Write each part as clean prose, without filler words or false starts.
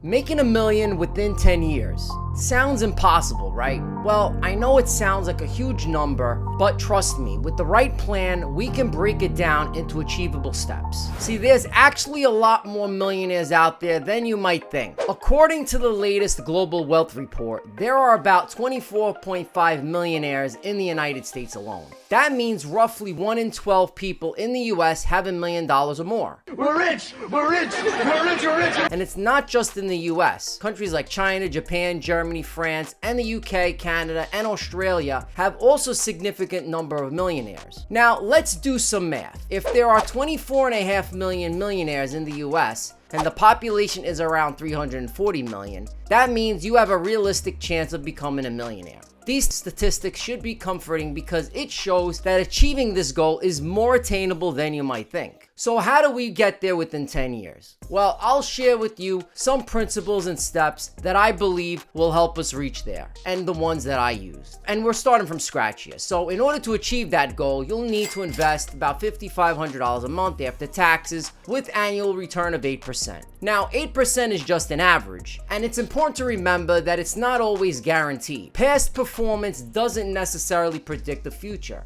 Making a million within 10 years. Sounds impossible, right? Well, I know it sounds like a huge number, but trust me, with the right plan, we can break it down into achievable steps. See, there's actually a lot more millionaires out there than you might think. According to the latest Global Wealth Report, there are about 24.5 millionaires in the United States alone. That means roughly 1 in 12 people in the US have $1 million or more. We're rich! We're rich! We're rich! We're rich! And it's not just in the US. Countries like China, Japan, Germany, France, and the UK, Canada, and Australia have also a significant number of millionaires. Now, let's do some math. If there are 24.5 million millionaires in the US, and the population is around 340 million, that means you have a realistic chance of becoming a millionaire. These statistics should be comforting because it shows that achieving this goal is more attainable than you might think. So how do we get there within 10 years? Well, I'll share with you some principles and steps that I believe will help us reach there, and the ones that I used. And we're starting from scratch here. So in order to achieve that goal, you'll need to invest about $5,500 a month after taxes with annual return of 8%. Now, 8% is just an average, and it's important to remember that it's not always guaranteed. Past performance doesn't necessarily predict the future.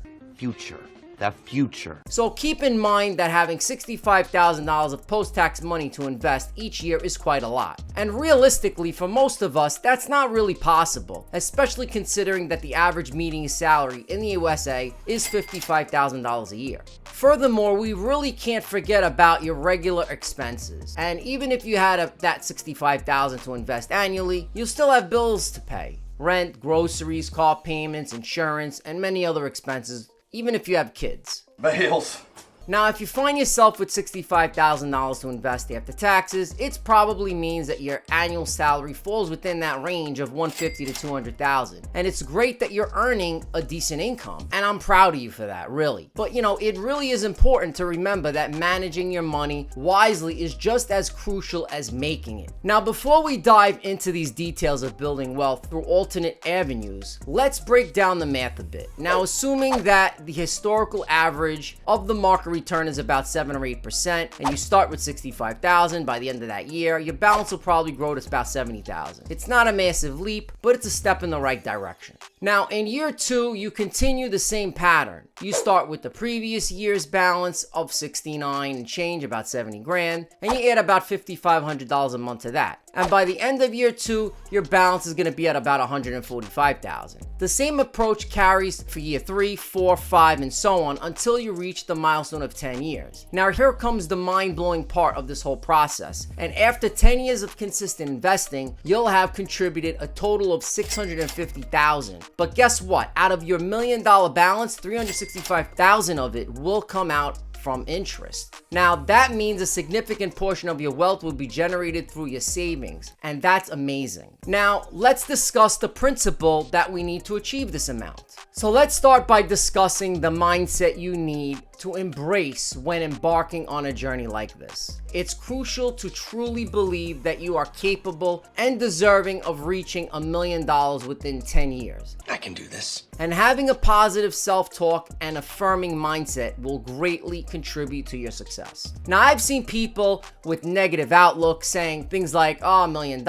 The future. So keep in mind that having $65,000 of post-tax money to invest each year is quite a lot. And realistically, for most of us, that's not really possible, especially considering that the average median salary in the USA is $55,000 a year. Furthermore, we really can't forget about your regular expenses. And even if you had that $65,000 to invest annually, you'll still have bills to pay. Rent, groceries, car payments, insurance, and many other expenses, even if you have kids. Bales. Now, if you find yourself with $65,000 to invest after taxes, it probably means that your annual salary falls within that range of $150,000 to $200,000. And it's great that you're earning a decent income, and I'm proud of you for that, really. But it really is important to remember that managing your money wisely is just as crucial as making it. Now, before we dive into these details of building wealth through alternate avenues, let's break down the math a bit. Now, assuming that the historical average of the market return is about 7 or 8%, and you start with $65,000, by the end of that year, your balance will probably grow to about $70,000. It's not a massive leap, but it's a step in the right direction. Now, in year 2, you continue the same pattern. You start with the previous year's balance of 69 and change, about 70 grand, and you add about $5,500 a month to that. And by the end of year 2, your balance is going to be at about $145,000. The same approach carries for year 3, 4, 5, and so on until you reach the milestone of 10 years. Now, here comes the mind-blowing part of this whole process. And after 10 years of consistent investing, you'll have contributed a total of $650,000. But guess what? Out of your $1 million balance, $365,000 of it will come out from interest. Now, that means a significant portion of your wealth will be generated through your savings, and that's amazing. Now, let's discuss the principle that we need to achieve this amount. So let's start by discussing the mindset you need to embrace when embarking on a journey like this. It's crucial to truly believe that you are capable and deserving of reaching $1 million within 10 years. I can do this. And having a positive self-talk and affirming mindset will greatly contribute to your success. Now, I've seen people with negative outlook saying things like, oh, $1 million,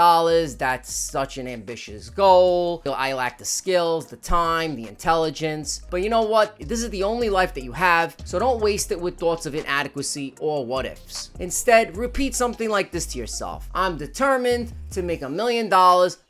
that's such an ambitious goal. I lack the skills, the time, the intelligence. But you know what? This is the only life that you have, so don't waste it with thoughts of inadequacy or what ifs. Instead, repeat something like this to yourself. I'm determined to make $1 million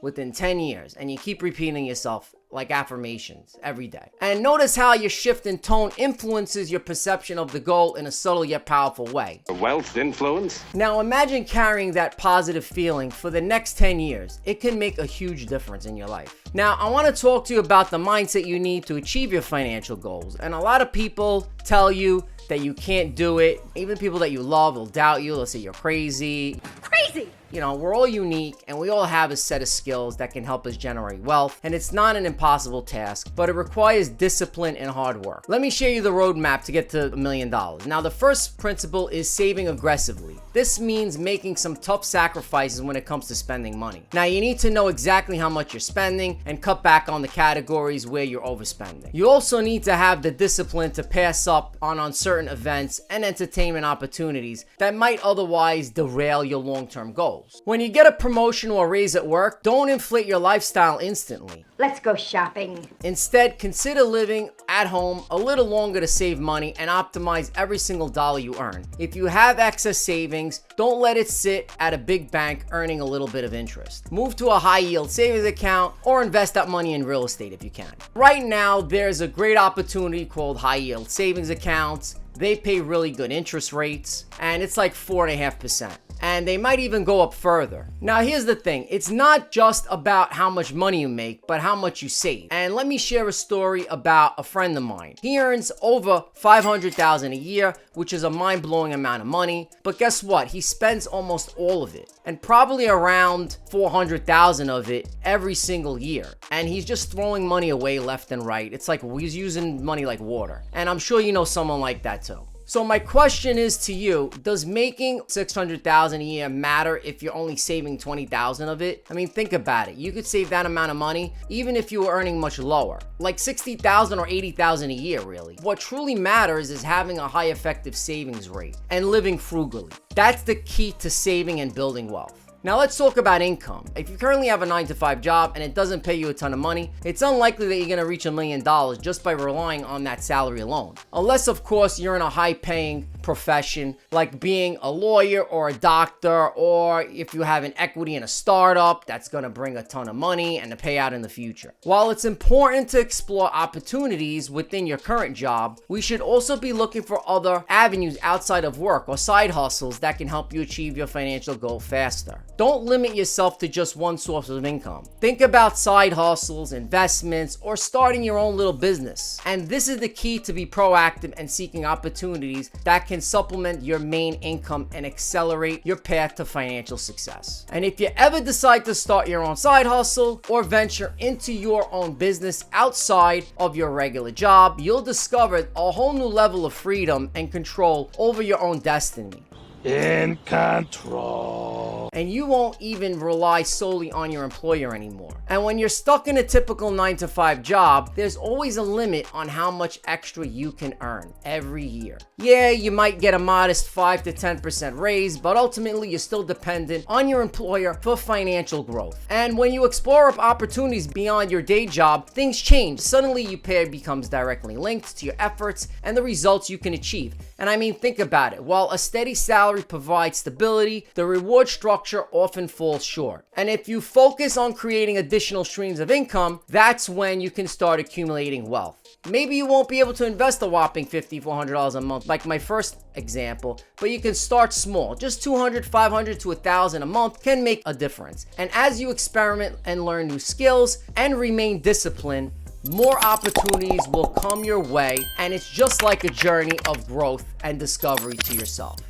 within 10 years. And you keep repeating yourself like affirmations every day. And notice how your shift in tone influences your perception of the goal in a subtle yet powerful way. Wealth influence? Now imagine carrying that positive feeling for the next 10 years. It can make a huge difference in your life. Now, I want to talk to you about the mindset you need to achieve your financial goals. And a lot of people tell you that you can't do it. Even people that you love will doubt you. They'll say you're crazy. Crazy! We're all unique and we all have a set of skills that can help us generate wealth. And it's not an impossible task, but it requires discipline and hard work. Let me share you the roadmap to get to $1 million. Now, the first principle is saving aggressively. This means making some tough sacrifices when it comes to spending money. Now, you need to know exactly how much you're spending and cut back on the categories where you're overspending. You also need to have the discipline to pass up on certain events and entertainment opportunities that might otherwise derail your long-term goals. goals. When you get a promotion or raise at work, don't inflate your lifestyle instantly. Let's go shopping. Instead, consider living at home a little longer to save money and optimize every single dollar you earn. If you have excess savings, don't let it sit at a big bank earning a little bit of interest. Move to a high yield savings account or invest that money in real estate if you can. Right now, there's a great opportunity called high yield savings accounts. They pay really good interest rates, and it's like 4.5%. And they might even go up further. Now, here's the thing. It's not just about how much money you make, but how much you save. And let me share a story about a friend of mine. He earns over $500,000 a year, which is a mind-blowing amount of money. But guess what? He spends almost all of it, and probably around $400,000 of it every single year. And he's just throwing money away left and right. It's like he's using money like water. And I'm sure you know someone like that too. So my question is to you, does making $600,000 a year matter if you're only saving $20,000 of it? I mean, think about it. You could save that amount of money even if you were earning much lower, like $60,000 or $80,000 a year, really. What truly matters is having a high effective savings rate and living frugally. That's the key to saving and building wealth. Now let's talk about income. If you currently have a 9-to-5 job and it doesn't pay you a ton of money, it's unlikely that you're gonna reach $1 million just by relying on that salary alone. Unless, of course, you're in a high-paying profession like being a lawyer or a doctor, or if you have an equity in a startup that's gonna bring a ton of money and to pay out in the future. While it's important to explore opportunities within your current job, we should also be looking for other avenues outside of work or side hustles that can help you achieve your financial goal faster. Don't limit yourself to just one source of income. Think about side hustles, investments, or starting your own little business. And this is the key to be proactive and seeking opportunities that can supplement your main income and accelerate your path to financial success. And if you ever decide to start your own side hustle or venture into your own business outside of your regular job, you'll discover a whole new level of freedom and control over your own destiny. In control. And you won't even rely solely on your employer anymore. And when you're stuck in a typical 9-to-5 job, there's always a limit on how much extra you can earn every year. Yeah, you might get a modest 5 to 10% raise, but ultimately you're still dependent on your employer for financial growth. And when you explore opportunities beyond your day job, things change. Suddenly your pay becomes directly linked to your efforts and the results you can achieve. And I mean, think about it. While a steady salary provides stability, the reward structure often falls short. And if you focus on creating additional streams of income, that's when you can start accumulating wealth. Maybe you won't be able to invest a whopping $50, $400 a month like my first example, but you can start small. Just $200, $500 to $1,000 a month can make a difference. And as you experiment and learn new skills and remain disciplined, more opportunities will come your way, and it's just like a journey of growth and discovery to yourself.